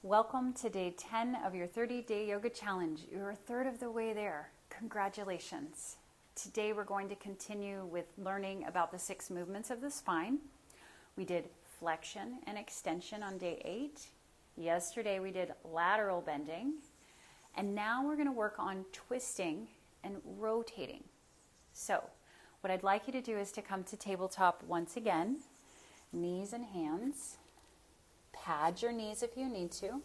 Welcome to day 10 of your 30-day yoga challenge. You're a third of the way there. Congratulations. Today we're going to continue with learning about the 6 movements of the spine. We did flexion and extension on day 8. Yesterday we did lateral bending. And now we're going to work on twisting and rotating. So what I'd like you to do is to come to tabletop once again, knees and hands. Pad your knees if you need to.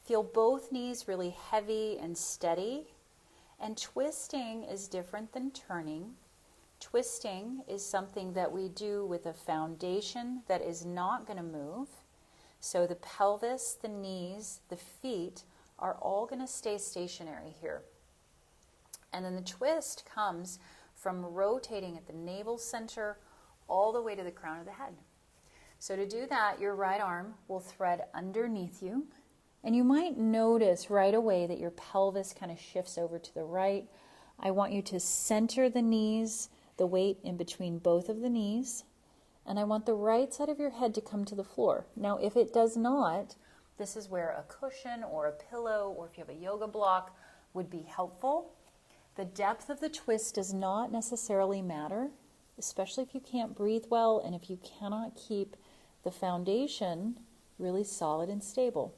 Feel both knees really heavy and steady. And twisting is different than turning. Twisting is something that we do with a foundation that is not going to move. So the pelvis, the knees, the feet are all going to stay stationary here. And then the twist comes from rotating at the navel center all the way to the crown of the head. So to do that, your right arm will thread underneath you. And you might notice right away that your pelvis kind of shifts over to the right. I want you to center the knees, the weight in between both of the knees. And I want the right side of your head to come to the floor. Now, if it does not, this is where a cushion or a pillow, or if you have a yoga block, would be helpful. The depth of the twist does not necessarily matter, especially if you can't breathe well and if you cannot keep the foundation really solid and stable.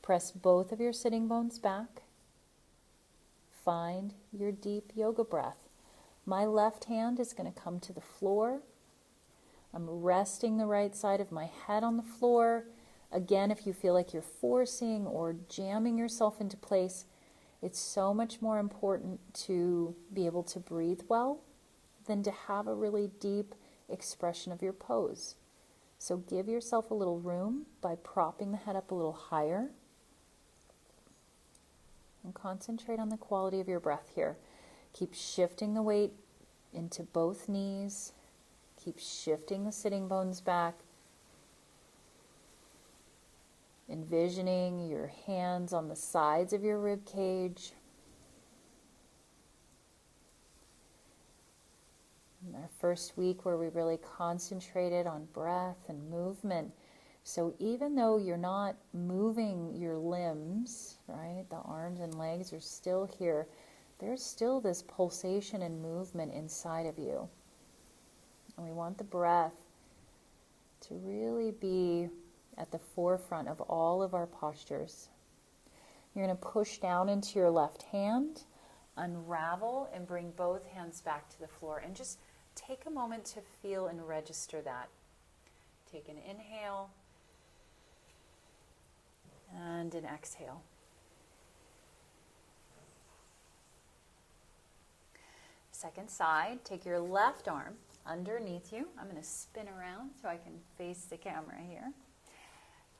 Press both of your sitting bones back. Find your deep yoga breath. My left hand is going to come to the floor. I'm resting the right side of my head on the floor. Again, if you feel like you're forcing or jamming yourself into place, it's so much more important to be able to breathe well than to have a really deep expression of your pose. So give yourself a little room by propping the head up a little higher. And concentrate on the quality of your breath here. Keep shifting the weight into both knees. Keep shifting the sitting bones back. Envisioning your hands on the sides of your rib cage. In our first week where we really concentrated on breath and movement. So even though you're not moving your limbs, right, the arms and legs are still here, there's still this pulsation and movement inside of you. And we want the breath to really be at the forefront of all of our postures. You're going to push down into your left hand, unravel, and bring both hands back to the floor. And just take a moment to feel and register that. Take an inhale and an exhale. Second side, take your left arm underneath you. I'm going to spin around so I can face the camera here.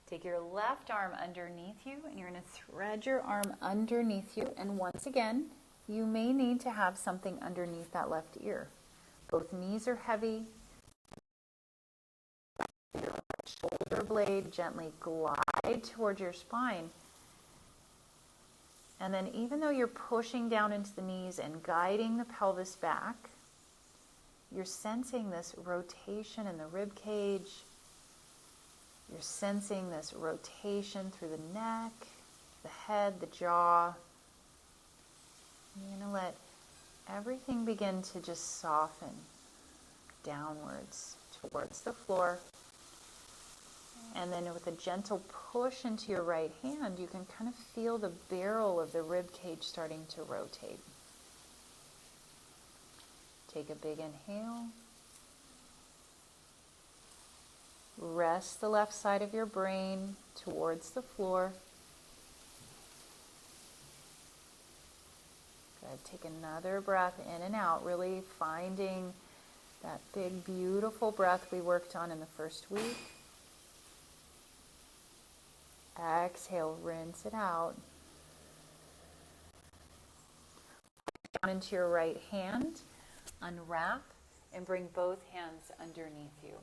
Take your left arm underneath you, and you're going to thread your arm underneath you. And once again, you may need to have something underneath that left ear. Both knees are heavy. Your shoulder blade gently glide towards your spine. And then even though you're pushing down into the knees and guiding the pelvis back, you're sensing this rotation in the rib cage. You're sensing this rotation through the neck, the head, the jaw. You're going to let everything begin to just soften downwards towards the floor. And then with a gentle push into your right hand, you can kind of feel the barrel of the rib cage starting to rotate. Take a big inhale. Rest the left side of your brain towards the floor. Good. Take another breath in and out, really finding that big, beautiful breath we worked on in the first week. Exhale, rinse it out. Down into your right hand, unwrap, and bring both hands underneath you.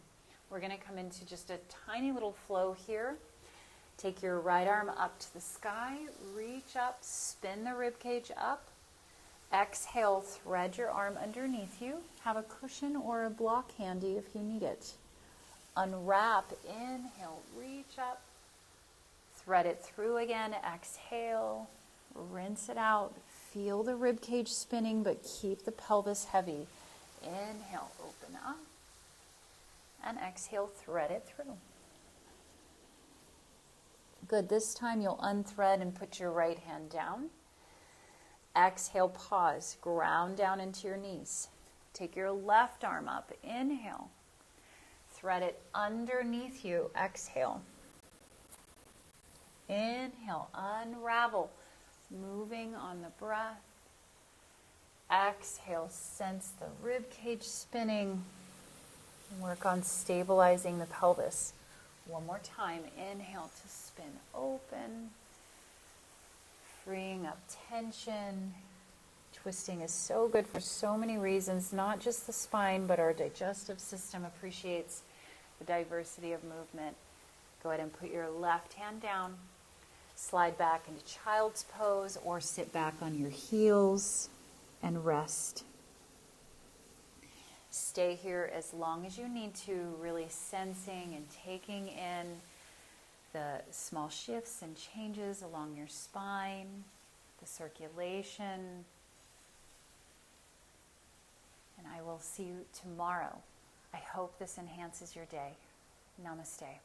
We're going to come into just a tiny little flow here. Take your right arm up to the sky, reach up, spin the rib cage up. Exhale, thread your arm underneath you. Have a cushion or a block handy if you need it. Unwrap, inhale, reach up, Thread it through again. Exhale. Rinse it out. Feel the rib cage spinning, but keep the pelvis heavy. Inhale, open up. And exhale, thread it through. Good. This time you'll unthread and put your right hand down. Exhale, pause. Ground down into your knees. Take your left arm up. Inhale. Thread it underneath you. Exhale. Inhale. Unravel. Moving on the breath. Exhale. Sense the rib cage spinning. Work on stabilizing the pelvis. One more time. Inhale to spin open. Freeing up tension. Twisting is so good for so many reasons, not just the spine, but our digestive system appreciates the diversity of movement. Go ahead and put your left hand down. Slide back into child's pose or sit back on your heels and rest. Stay here as long as you need to, really sensing and taking in the small shifts and changes along your spine, the circulation. And I will see you tomorrow. I hope this enhances your day. Namaste.